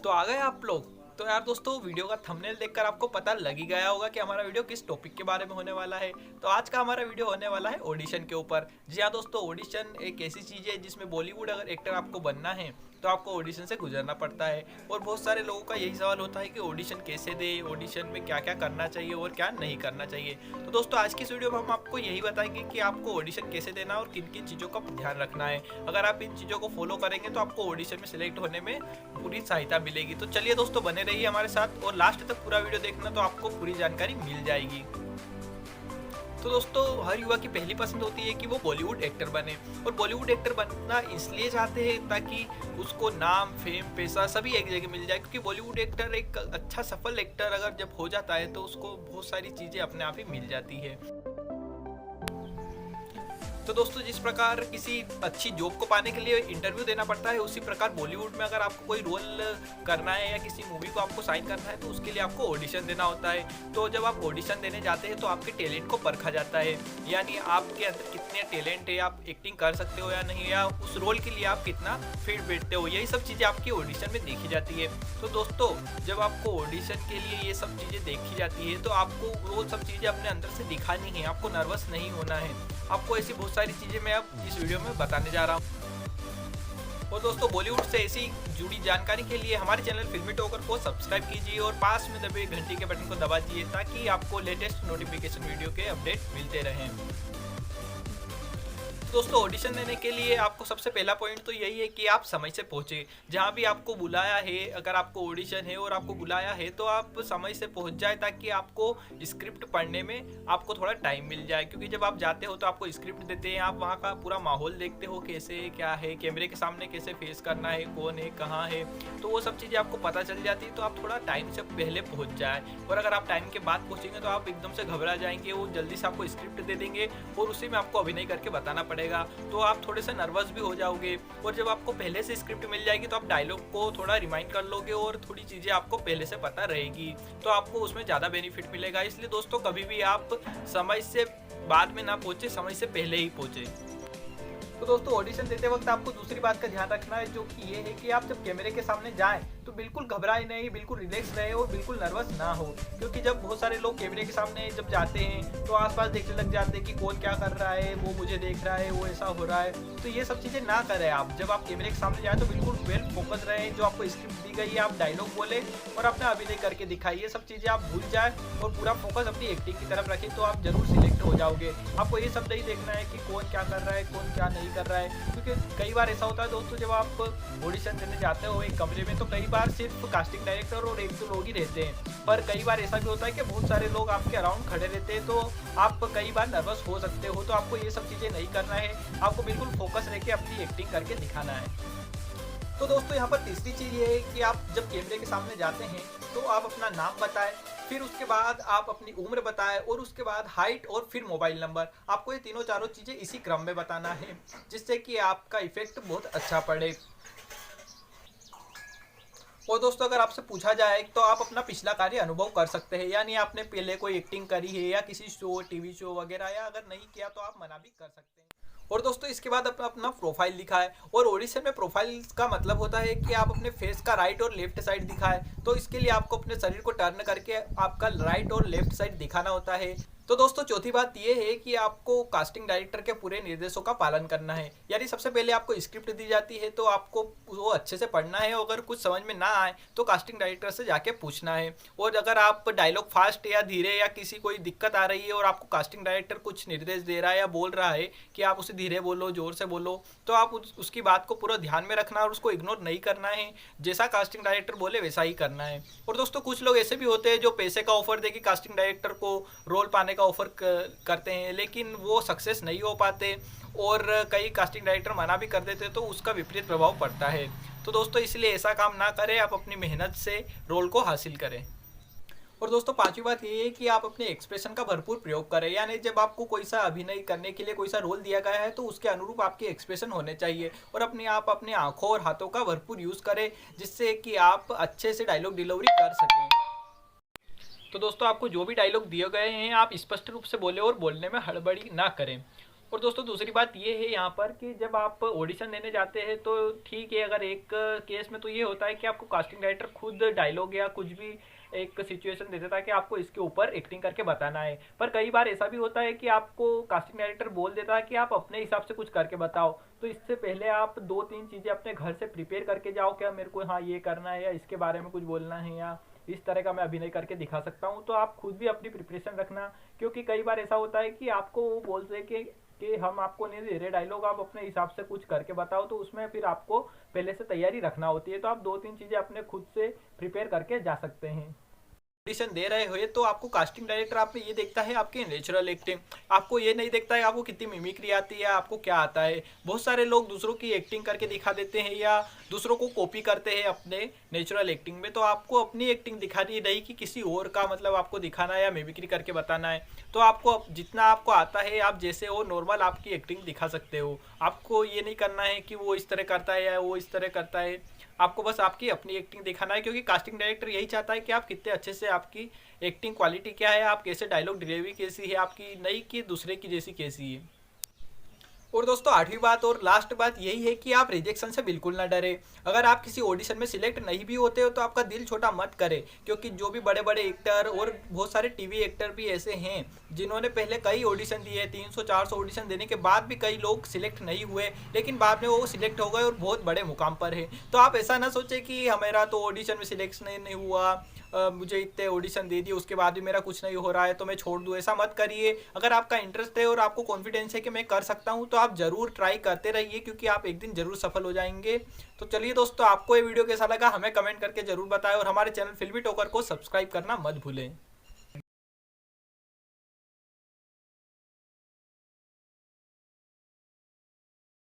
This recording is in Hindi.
तो आ गए आप लोग। तो यार दोस्तों, वीडियो का थंबनेल देखकर आपको पता लग ही गया होगा कि हमारा वीडियो किस टॉपिक के बारे में होने वाला है। तो आज का हमारा वीडियो होने वाला है ऑडिशन के ऊपर। जी हाँ दोस्तों, ऑडिशन एक ऐसी चीज़ है जिसमें बॉलीवुड अगर एक्टर आपको बनना है तो आपको ऑडिशन से गुजरना पड़ता है। और बहुत सारे लोगों का यही सवाल होता है कि ऑडिशन कैसे दे, ऑडिशन में क्या क्या करना चाहिए और क्या नहीं करना चाहिए। तो दोस्तों, आज की इस वीडियो में हम आपको यही बताएंगे कि आपको ऑडिशन कैसे देना और किन किन चीज़ों का ध्यान रखना है। अगर आप इन चीज़ों को फॉलो करेंगे तो आपको ऑडिशन में सिलेक्ट होने में पूरी सहायता मिलेगी। तो चलिए दोस्तों, बने रहिए हमारे साथ और लास्ट तक पूरा वीडियो देखना, तो आपको पूरी जानकारी मिल जाएगी। तो दोस्तों, हर युवा की पहली पसंद होती है कि वो बॉलीवुड एक्टर बने। और बॉलीवुड एक्टर बनना इसलिए चाहते हैं ताकि उसको नाम, फेम, पैसा सभी एक जगह मिल जाए। क्योंकि बॉलीवुड एक्टर एक अच्छा सफल एक्टर अगर जब हो जाता है तो उसको बहुत सारी चीज़ें अपने आप ही मिल जाती है। तो दोस्तों, जिस प्रकार किसी अच्छी जॉब को पाने के लिए इंटरव्यू देना पड़ता है, उसी प्रकार बॉलीवुड में अगर आपको कोई रोल करना है या किसी मूवी को आपको साइन करना है तो उसके लिए आपको ऑडिशन देना होता है। तो जब आप ऑडिशन देने जाते हैं तो आपके टैलेंट को परखा जाता है, यानी आपके अंदर कितने टैलेंट है, आप एक्टिंग कर सकते हो या नहीं, या उस रोल के लिए आप कितना फिट बैठते हो। यही सब चीज़ें आपकी ऑडिशन में देखी जाती है। तो दोस्तों, जब आपको ऑडिशन के लिए ये सब चीज़ें देखी जाती है तो आपको वो सब चीज़ें अपने अंदर से दिखानी है, आपको नर्वस नहीं होना है। आपको ऐसी बहुत सारी चीज़ें मैं अब इस वीडियो में बताने जा रहा हूँ। और दोस्तों, बॉलीवुड से ऐसी जुड़ी जानकारी के लिए हमारे चैनल फिल्मी टॉकर को सब्सक्राइब कीजिए और पास में दबे घंटी के बटन को दबा दीजिए ताकि आपको लेटेस्ट नोटिफिकेशन वीडियो के अपडेट मिलते रहें। दोस्तों, ऑडिशन देने के लिए आपको सबसे पहला पॉइंट तो यही है कि आप समय से पहुंचे। जहां भी आपको बुलाया है, अगर आपको ऑडिशन है और आपको बुलाया है तो आप समय से पहुंच जाए ताकि आपको स्क्रिप्ट पढ़ने में आपको थोड़ा टाइम मिल जाए। क्योंकि जब आप जाते हो तो आपको स्क्रिप्ट देते हैं, आप वहां का पूरा माहौल देखते हो, कैसे क्या है, कैमरे के सामने कैसे फेस करना है, कौन है, कहाँ है, तो वो सब चीज़ें आपको पता चल जाती है। तो आप थोड़ा टाइम से पहले पहुँच जाए। और अगर आप टाइम के बाद पहुँचेंगे तो आप एकदम से घबरा जाएंगे, वो जल्दी से आपको स्क्रिप्ट दे देंगे और उसी में आपको अभिनय करके बताना पड़ेगा। तो आप थोड़े से नर्वस भी हो जाओगे। और जब आपको पहले से स्क्रिप्ट मिल जाएगी तो आप डायलॉग को थोड़ा रिमाइंड कर लोगे और थोड़ी चीज़ें आपको पहले से पता रहेगी, तो आपको उसमें ज़्यादा बेनिफिट मिलेगा। इसलिए दोस्तों, कभी भी आप समय से बाद में ना पहुँचे, समय से पहले ही पहुँचे। तो दोस्तों, ऑडिशन देते वक्त आपको दूसरी बात का ध्यान रखना है, जो कि ये है कि आप जब कैमरे के सामने जाएं तो बिल्कुल घबराए नहीं, बिल्कुल रिलैक्स रहे और बिल्कुल नर्वस ना हो। क्योंकि जब बहुत सारे लोग कैमरे के सामने जब जाते हैं तो आसपास देखने लग जाते हैं कि कौन क्या कर रहा है, वो मुझे देख रहा है, वो ऐसा हो रहा है। तो ये सब चीज़ें ना करें आप। जब आप कैमरे के सामने जाएँ तो बिल्कुल वेल फोकस रहे, जो आपको स्क्रिप्ट दी गई है आप डायलॉग बोले और अपना अभिनय करके दिखाइए। ये सब चीज़ें आप भूल जाए और पूरा फोकस अपनी एक्टिंग की तरफ रखें तो आप जरूर सिलेक्ट हो जाओगे। आपको ये सब नहीं देखना है कि कौन क्या कर रहा है, कौन क्या नहीं कर रहा है। क्योंकि कई बार ऐसा होता है दोस्तों, जब आप ऑडिशन देने जाते हो एक कमरे में तो कई बार सिर्फ कास्टिंग डायरेक्टर और एक दो लोग ही रहते हैं। पर कई बार ऐसा भी होता है कि बहुत सारे लोग आपके अराउंड खड़े रहते हैं, तो आप कई बार नर्वस हो सकते हो। तो आपको ये सब चीज़ें नहीं करना है, आपको बिल्कुल फोकस रह के अपनी एक्टिंग करके दिखाना है। तो दोस्तों, यहाँ पर तीसरी चीज़ ये है कि आप जब कैमरे के सामने जाते हैं तो आप अपना नाम बताएं, फिर उसके बाद आप अपनी उम्र बताएं और उसके बाद हाइट और फिर मोबाइल नंबर। आपको ये तीनों चारों चीज़ें इसी क्रम में बताना है, जिससे कि आपका इफेक्ट बहुत अच्छा पड़े। और दोस्तों, अगर आपसे पूछा जाए तो आप अपना पिछला कार्य अनुभव कर सकते हैं, यानी आपने पहले कोई एक्टिंग करी है या किसी शो, टीवी शो वगैरह, या अगर नहीं किया तो आप मना भी कर सकते हैं। और दोस्तों, इसके बाद अपना प्रोफाइल दिखाएं। और ऑडिशन में प्रोफाइल का मतलब होता है कि आप अपने फेस का राइट और लेफ्ट साइड दिखाएं। तो इसके लिए आपको अपने शरीर को टर्न करके आपका राइट और लेफ्ट साइड दिखाना होता है। तो दोस्तों, चौथी बात ये है कि आपको कास्टिंग डायरेक्टर के पूरे निर्देशों का पालन करना है। यानी सबसे पहले आपको स्क्रिप्ट दी जाती है तो आपको वो अच्छे से पढ़ना है। अगर कुछ समझ में ना आए तो कास्टिंग डायरेक्टर से जाके पूछना है। और अगर आप डायलॉग फास्ट या धीरे या किसी कोई दिक्कत आ रही है और आपको कास्टिंग डायरेक्टर कुछ निर्देश दे रहा है या बोल रहा है कि आप उसे धीरे बोलो, जोर से बोलो, तो आप उसकी बात को पूरा ध्यान में रखना और उसको इग्नोर नहीं करना है। जैसा कास्टिंग डायरेक्टर बोले वैसा ही करना है। और दोस्तों, कुछ लोग ऐसे भी होते हैं जो पैसे का ऑफर देके कास्टिंग डायरेक्टर को रोल पाने का ऑफर करते हैं, लेकिन वो सक्सेस नहीं हो पाते और कई कास्टिंग डायरेक्टर मना भी कर देते, तो उसका विपरीत प्रभाव पड़ता है। तो दोस्तों, इसलिए ऐसा काम ना करें, आप अपनी मेहनत से रोल को हासिल करें। और दोस्तों, पांचवी बात ये है कि आप अपने एक्सप्रेशन का भरपूर प्रयोग करें। यानी जब आपको कोई सा अभिनय करने के लिए कोई सा रोल दिया गया है तो उसके अनुरूप आपके एक्सप्रेशन होने चाहिए। और आप अपने आंखों और हाथों का भरपूर यूज़ करें, जिससे कि आप अच्छे से डायलॉग डिलीवरी कर सकें। तो दोस्तों, आपको जो भी डायलॉग दिए गए हैं आप स्पष्ट रूप से बोले और बोलने में हड़बड़ी ना करें। और दोस्तों दूसरी बात ये है यहाँ पर कि जब आप ऑडिशन देने जाते हैं तो ठीक है, अगर एक केस में तो ये होता है कि आपको कास्टिंग डायरेक्टर खुद डायलॉग या कुछ भी एक सिचुएशन दे देता है कि आपको इसके ऊपर एक्टिंग करके बताना है। पर कई बार ऐसा भी होता है कि आपको कास्टिंग डायरेक्टर बोल देता है कि आप अपने हिसाब से कुछ करके बताओ। तो इससे पहले आप दो तीन चीज़ें अपने घर से प्रिपेयर करके जाओ, क्या मेरे को हाँ ये करना है या इसके बारे में कुछ बोलना है या इस तरह का मैं अभिनय करके दिखा सकता हूँ। तो आप खुद भी अपनी प्रिपरेशन रखना, क्योंकि कई बार ऐसा होता है कि आपको वो बोलते हैं कि हम आपको नहीं दे रहे डायलॉग, आप अपने हिसाब से कुछ करके बताओ। तो उसमें फिर आपको पहले से तैयारी रखना होती है। तो आप दो तीन चीज़ें अपने खुद से प्रिपेयर करके जा सकते हैं। ऑडिशन दे रहे हो तो आपको कास्टिंग डायरेक्टर आप में ये देखता है आपकी नेचुरल एक्टिंग, आपको ये नहीं देखता है आपको कितनी मिमिक्री आती है, आपको क्या आता है। बहुत सारे लोग दूसरों की एक्टिंग करके दिखा देते हैं या दूसरों को कॉपी करते हैं अपने नेचुरल एक्टिंग में। तो आपको अपनी एक्टिंग दिखानी नहीं कि किसी और का मतलब आपको दिखाना है या मिमिक्री करके बताना है। तो आपको जितना आपको आता है, आप जैसे हो नॉर्मल आपकी एक्टिंग दिखा सकते हो। आपको ये नहीं करना है कि वो इस तरह करता है या वो इस तरह करता है। आपको बस आपकी अपनी एक्टिंग दिखाना है, क्योंकि कास्टिंग डायरेक्टर यही चाहता है कि आप कितने अच्छे से, आपकी एक्टिंग क्वालिटी क्या है, आप कैसे डायलॉग डिलीवरी कैसी है आपकी, नहीं कि दूसरे की जैसी कैसी है। और दोस्तों आठवीं बात और लास्ट बात यही है कि आप रिजेक्शन से बिल्कुल ना डरे। अगर आप किसी ऑडिशन में सिलेक्ट नहीं भी होते हो तो आपका दिल छोटा मत करे, क्योंकि जो भी बड़े बड़े एक्टर और बहुत सारे टीवी एक्टर भी ऐसे हैं जिन्होंने पहले कई ऑडिशन दिए, 300-400 ऑडिशन देने के बाद भी कई लोग सिलेक्ट नहीं हुए, लेकिन बाद में वो सिलेक्ट हो गए और बहुत बड़े मुकाम पर है। तो आप ऐसा ना सोचे कि हमारा तो ऑडिशन में सिलेक्शन नहीं हुआ, मुझे इतने ऑडिशन दे दिए उसके बाद भी मेरा कुछ नहीं हो रहा है तो मैं छोड़ दूँ। ऐसा मत करिए। अगर आपका इंटरेस्ट है और आपको कॉन्फिडेंस है कि मैं कर सकता हूँ तो आप ज़रूर ट्राई करते रहिए, क्योंकि आप एक दिन ज़रूर सफल हो जाएंगे। तो चलिए दोस्तों, आपको ये वीडियो कैसा लगा हमें कमेंट करके ज़रूर बताएं और हमारे चैनल फिल्मी टॉकर को सब्सक्राइब करना मत भूलें।